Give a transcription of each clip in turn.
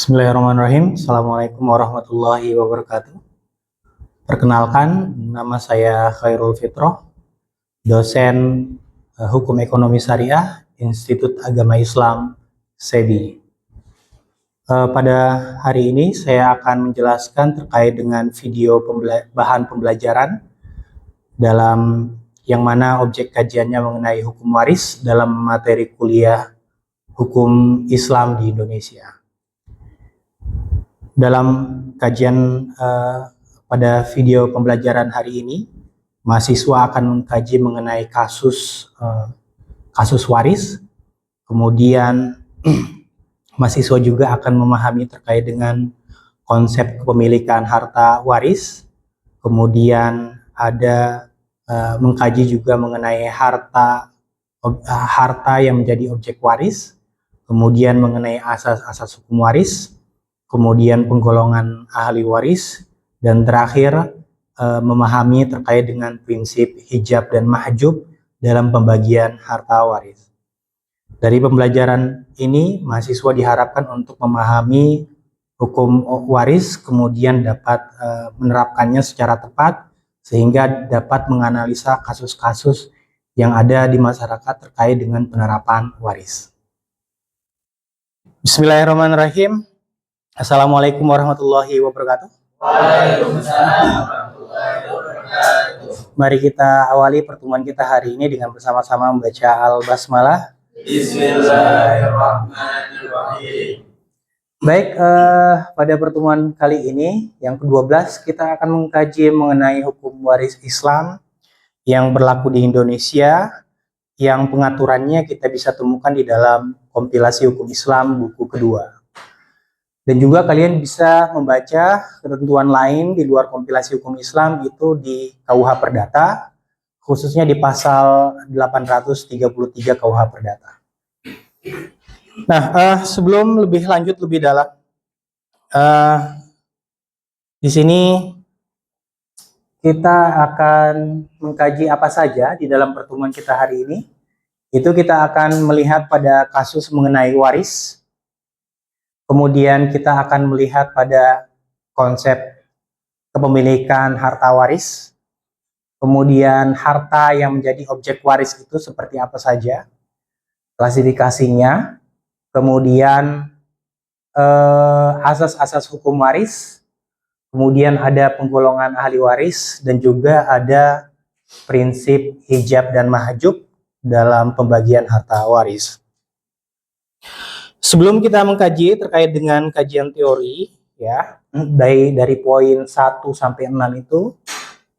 Bismillahirrahmanirrahim. Assalamualaikum warahmatullahi wabarakatuh. Perkenalkan, nama saya Khairul Fitroh, dosen Hukum Ekonomi Syariah, Institut Agama Islam, SEBI. Pada hari ini saya akan menjelaskan terkait dengan video bahan pembelajaran dalam yang mana objek kajiannya mengenai hukum waris dalam materi kuliah Hukum Islam di Indonesia. Dalam kajian pada video pembelajaran hari ini, mahasiswa akan mengkaji mengenai kasus waris. Kemudian mahasiswa juga akan memahami terkait dengan konsep kepemilikan harta waris. Kemudian ada mengkaji juga mengenai harta yang menjadi objek waris. Kemudian mengenai asas-asas hukum waris. Kemudian penggolongan ahli waris, dan terakhir memahami terkait dengan prinsip hijab dan mahjub dalam pembagian harta waris. Dari pembelajaran ini, mahasiswa diharapkan untuk memahami hukum waris, kemudian dapat menerapkannya secara tepat, sehingga dapat menganalisa kasus-kasus yang ada di masyarakat terkait dengan penerapan waris. Bismillahirrahmanirrahim. Assalamualaikum warahmatullahi wabarakatuh. Waalaikumsalam warahmatullahi wabarakatuh. Mari kita awali pertemuan kita hari ini dengan bersama-sama membaca Al-Basmalah. Bismillahirrahmanirrahim. Baik, pada pertemuan kali ini yang ke-12 kita akan mengkaji mengenai hukum waris Islam yang berlaku di Indonesia, yang pengaturannya kita bisa temukan di dalam kompilasi hukum Islam buku kedua. Dan juga kalian bisa membaca ketentuan lain di luar kompilasi hukum Islam itu di KUH Perdata, khususnya di pasal 833 KUH Perdata. Nah, sebelum lebih lanjut lebih dalam, di sini kita akan mengkaji apa saja di dalam pertemuan kita hari ini. Itu kita akan melihat pada kasus mengenai waris. Kemudian kita akan melihat pada konsep kepemilikan harta waris. Kemudian harta yang menjadi objek waris itu seperti apa saja, klasifikasinya. Kemudian asas-asas hukum waris. Kemudian ada penggolongan ahli waris dan juga ada prinsip hijab dan mahjub dalam pembagian harta waris. Sebelum kita mengkaji terkait dengan kajian teori, ya, dari poin 1 sampai 6 itu,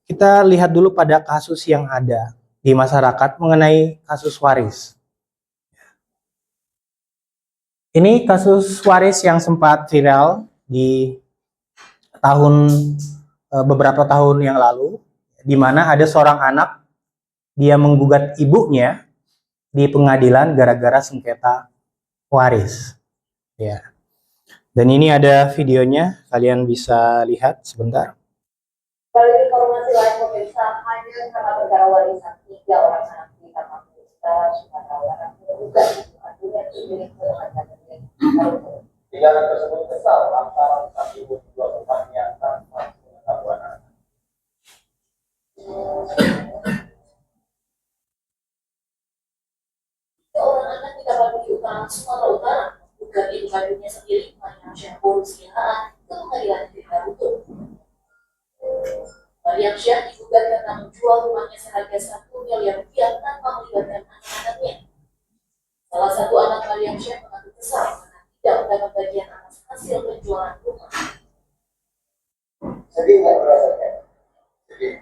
kita lihat dulu pada kasus yang ada di masyarakat mengenai kasus waris. Ini kasus waris yang sempat viral di beberapa tahun yang lalu, di mana ada seorang anak, dia menggugat ibunya di pengadilan gara-gara sengketa waris, ya. Dan ini ada videonya, kalian bisa lihat sebentar. Kalau informasi lain pemirsa, hanya karena perkara warisan 3 orang anak di Kampung Sumatera Barat juga akhirnya sendiri mengatakan 3 anak tersebut kesal lantaran sang ibu dua rumahnya tanpa pengetahuan anak. Seorang anak di Kampung Utara Sumatera Utara bukan ibu kandungnya sendiri Mariam Syah berusia ke pengadilan negeri Kabupaten. Mariam Syah digugat karena menjual rumahnya seharga 1 miliar rupiah tanpa melibatkan anak-anaknya. Salah satu anak Mariam Syah mengaku kesal karena tidak mendapat bagian atas hasil penjualan rumah. Sedih nggak rasanya? Sedih.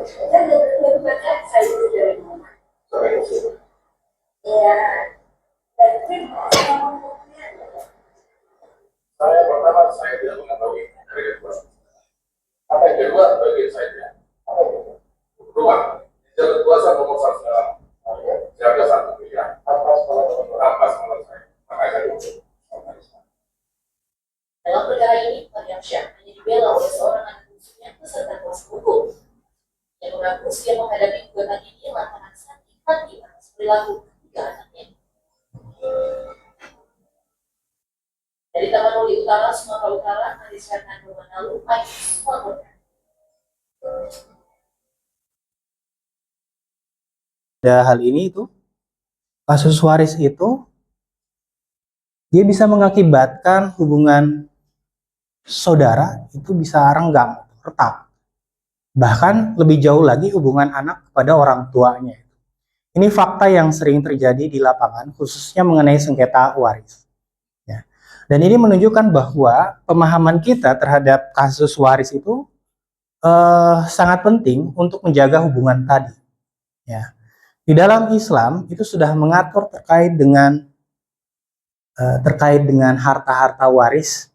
Saya lebih baca saya itu dari rumah. Ya, tapi Saya pertama saya tidak mengetahui dari kedua. Apa yang kedua bagian saya? Apa itu? Rumah. Jalan kuasa nomor 1 siaga 1 miliar. Atas malam saya. Makanya saya dalam perkara ini, Mariam Syah hanya dibela oleh seorang anak bungsunya peserta kelas hukum yang mengaku siap menghadapi gugatan ini lantaran sakit hati atas perilaku ketiga anaknya. dari Tapanuli Utara, Sumatera Utara, Manis Fernando Manalu, Mike Sumatera. Ada hal ini itu, kasus waris itu dia bisa mengakibatkan hubungan saudara itu bisa renggang, retak. Bahkan lebih jauh lagi hubungan anak kepada orang tuanya. Ini fakta yang sering terjadi di lapangan, khususnya mengenai sengketa waris. Ya. Dan ini menunjukkan bahwa pemahaman kita terhadap kasus waris itu sangat penting untuk menjaga hubungan tadi. Ya. Di dalam Islam itu sudah mengatur terkait dengan harta-harta waris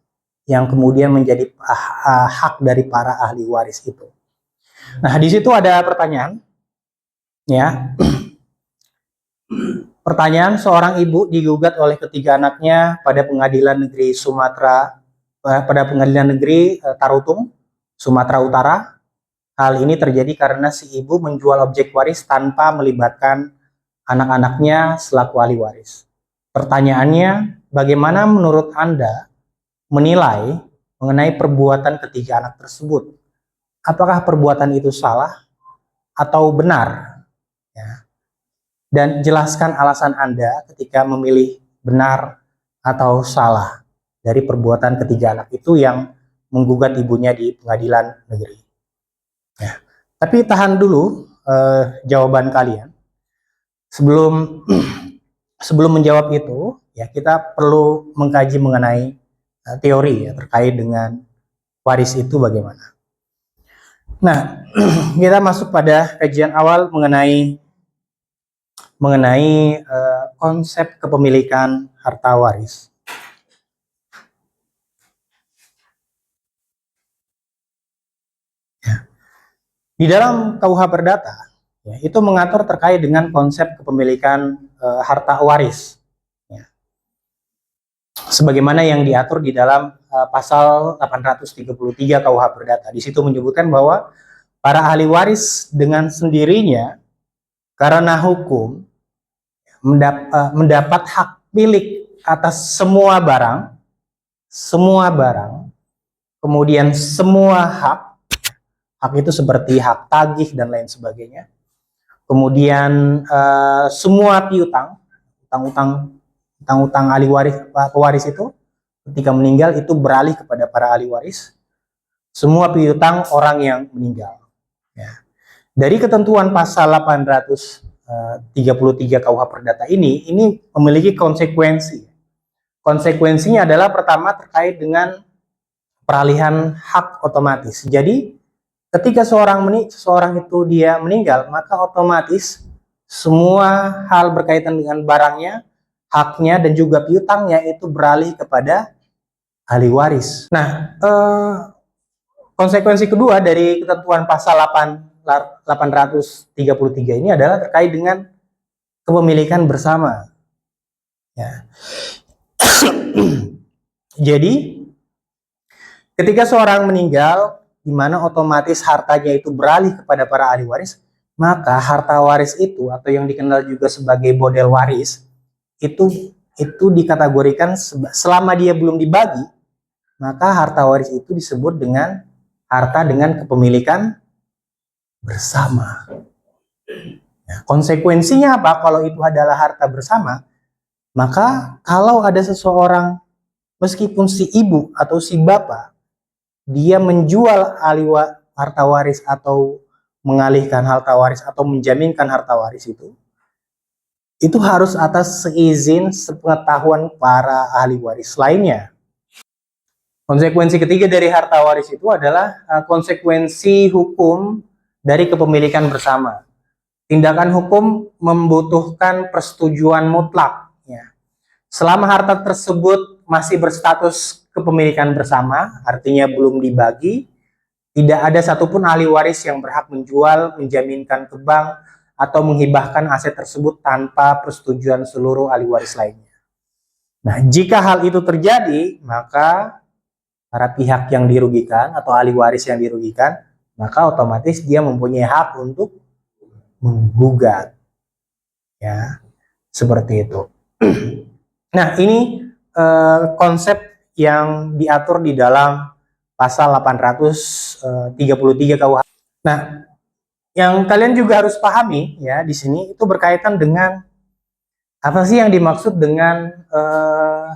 yang kemudian menjadi hak dari para ahli waris itu. Nah, di situ ada pertanyaan, ya. Pertanyaan, seorang ibu digugat oleh ketiga anaknya pada Pengadilan Negeri Tarutung, Sumatera Utara. Hal ini terjadi karena si ibu menjual objek waris tanpa melibatkan anak-anaknya selaku ahli waris. Pertanyaannya, bagaimana menurut Anda menilai mengenai perbuatan ketiga anak tersebut? Apakah perbuatan itu salah atau benar? Ya. Dan jelaskan alasan Anda ketika memilih benar atau salah dari perbuatan ketiga anak itu yang menggugat ibunya di pengadilan negeri. Ya. Tapi tahan dulu jawaban kalian. Sebelum menjawab itu, ya kita perlu mengkaji mengenai teori ya, terkait dengan waris itu bagaimana. Nah, kita masuk pada kajian awal mengenai konsep kepemilikan harta waris. Ya. Di dalam KUH Perdata, ya, itu mengatur terkait dengan konsep kepemilikan harta waris. Ya. Sebagaimana yang diatur di dalam pasal 833 KUH Perdata. Di situ menyebutkan bahwa para ahli waris dengan sendirinya karena hukum mendapat hak milik atas semua barang, kemudian semua hak itu seperti hak tagih dan lain sebagainya. Kemudian semua piutang, utang-utang ahli waris, pewaris itu ketika meninggal itu beralih kepada para ahli waris. Semua piutang orang yang meninggal. Ya. Dari ketentuan pasal 833 KUH Perdata ini memiliki konsekuensi. Konsekuensinya adalah pertama terkait dengan peralihan hak otomatis. Jadi ketika seseorang itu dia meninggal, maka otomatis semua hal berkaitan dengan barangnya, haknya dan juga piutangnya itu beralih kepada ahli waris. Nah, konsekuensi kedua dari ketentuan pasal 833 ini adalah terkait dengan kepemilikan bersama. Ya. Jadi, ketika seorang meninggal, di mana otomatis hartanya itu beralih kepada para ahli waris, maka harta waris itu atau yang dikenal juga sebagai model waris itu dikategorikan selama dia belum dibagi, maka harta waris itu disebut dengan harta dengan kepemilikan bersama. Nah, konsekuensinya apa kalau itu adalah harta bersama? Maka kalau ada seseorang, meskipun si ibu atau si bapak, dia menjual harta waris atau mengalihkan harta waris atau menjaminkan harta waris itu harus atas seizin sepengetahuan para ahli waris lainnya. Konsekuensi ketiga dari harta waris itu adalah konsekuensi hukum dari kepemilikan bersama. Tindakan hukum membutuhkan persetujuan mutlak. Ya. Selama harta tersebut masih berstatus kepemilikan bersama, artinya belum dibagi, tidak ada satupun ahli waris yang berhak menjual, menjaminkan ke bank, atau menghibahkan aset tersebut tanpa persetujuan seluruh ahli waris lainnya. Nah, jika hal itu terjadi, maka para pihak yang dirugikan atau ahli waris yang dirugikan, maka otomatis dia mempunyai hak untuk menggugat. Ya, seperti itu. Nah, ini konsep yang diatur di dalam pasal 833 KUH. Nah, yang kalian juga harus pahami ya di sini itu berkaitan dengan apa sih yang dimaksud dengan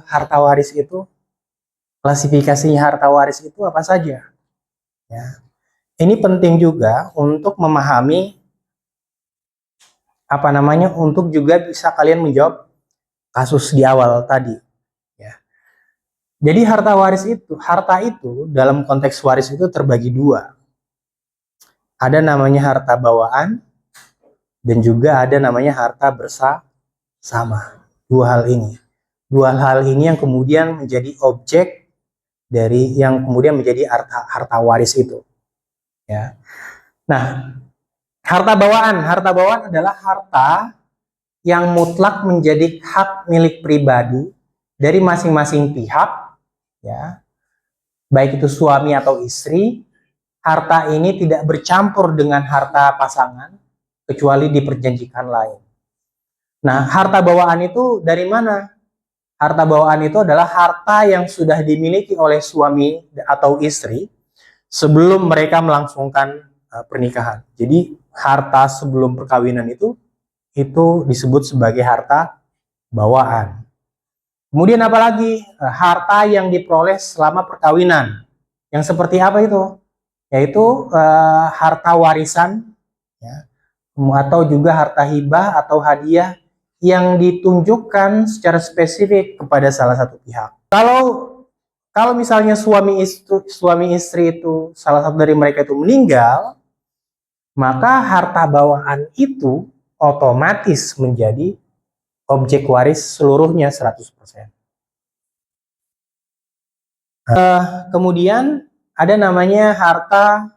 harta waris itu? Klasifikasinya harta waris itu apa saja? Ya. Ini penting juga untuk memahami untuk juga bisa kalian menjawab kasus di awal tadi. Ya. Jadi harta itu dalam konteks waris itu terbagi dua. Ada namanya harta bawaan dan juga ada namanya harta bersama. Dua hal ini yang kemudian menjadi objek dari yang kemudian menjadi harta waris itu. Ya. Nah, harta bawaan adalah harta yang mutlak menjadi hak milik pribadi dari masing-masing pihak, ya, baik itu suami atau istri. Harta ini tidak bercampur dengan harta pasangan kecuali diperjanjikan lain. Nah, harta bawaan itu dari mana? Harta bawaan itu adalah harta yang sudah dimiliki oleh suami atau istri sebelum mereka melangsungkan pernikahan. Jadi harta sebelum perkawinan itu disebut sebagai harta bawaan. Kemudian apalagi harta yang diperoleh selama perkawinan. Yang seperti apa itu? Yaitu harta warisan, ya, atau juga harta hibah atau hadiah yang ditunjukkan secara spesifik kepada salah satu pihak. Kalau misalnya suami istri itu salah satu dari mereka itu meninggal, maka harta bawaan itu otomatis menjadi objek waris seluruhnya 100%. Kemudian ada namanya harta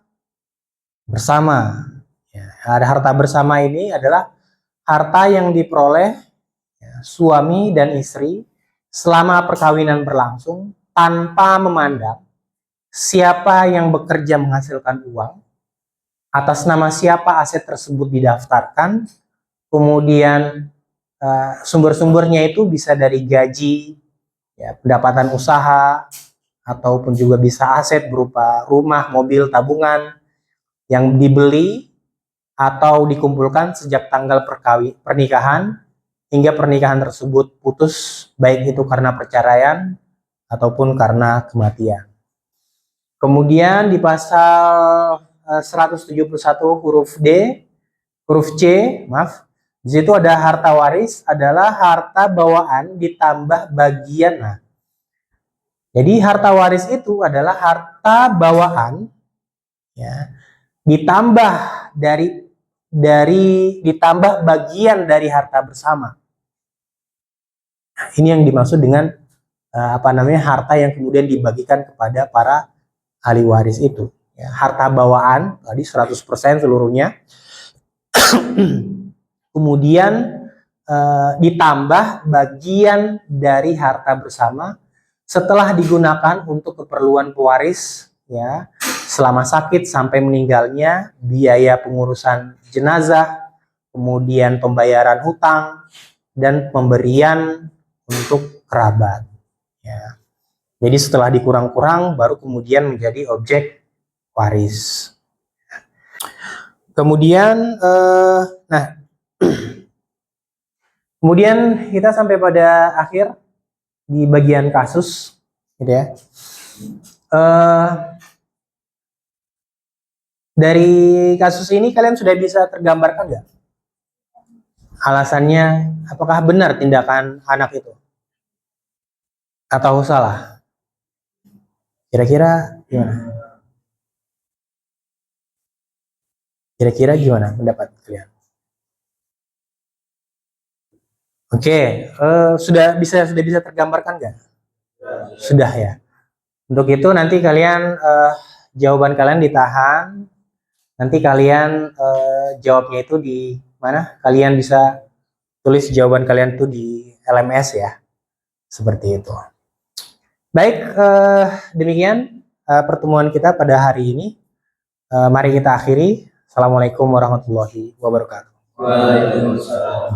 bersama. Ya, ada harta bersama ini adalah harta yang diperoleh suami dan istri selama perkawinan berlangsung tanpa memandang siapa yang bekerja menghasilkan uang, atas nama siapa aset tersebut didaftarkan, kemudian sumber-sumbernya itu bisa dari gaji, ya, pendapatan usaha, ataupun juga bisa aset berupa rumah, mobil, tabungan yang dibeli atau dikumpulkan sejak tanggal pernikahan hingga pernikahan tersebut putus, baik itu karena perceraian ataupun karena kematian. Kemudian di pasal 171 huruf C, di situ ada harta waris adalah harta bawaan ditambah bagian. Nah, jadi harta waris itu adalah harta bawaan, ya, ditambah ditambah bagian dari harta bersama. Nah, ini yang dimaksud dengan harta yang kemudian dibagikan kepada para ahli waris itu. Ya, harta bawaan tadi 100% seluruhnya. Kemudian ditambah bagian dari harta bersama setelah digunakan untuk keperluan pewaris, ya, selama sakit sampai meninggalnya, biaya pengurusan jenazah, kemudian pembayaran hutang, dan pemberian untuk kerabat. Ya. Jadi setelah dikurang-kurang baru kemudian menjadi objek waris. Kemudian, kemudian kita sampai pada akhir di bagian kasus, gitu ya. Dari kasus ini kalian sudah bisa tergambarkan nggak? Alasannya, apakah benar tindakan anak itu? Atau salah? Kira-kira gimana? Kira-kira gimana pendapat kalian? Oke, sudah bisa tergambarkan nggak? Sudah ya. Untuk itu nanti kalian jawaban kalian ditahan. Nanti kalian jawabnya itu di mana? Kalian bisa tulis jawaban kalian itu di LMS ya. Seperti itu. Baik, demikian pertemuan kita pada hari ini. Mari kita akhiri. Assalamualaikum warahmatullahi wabarakatuh. Waalaikumsalam.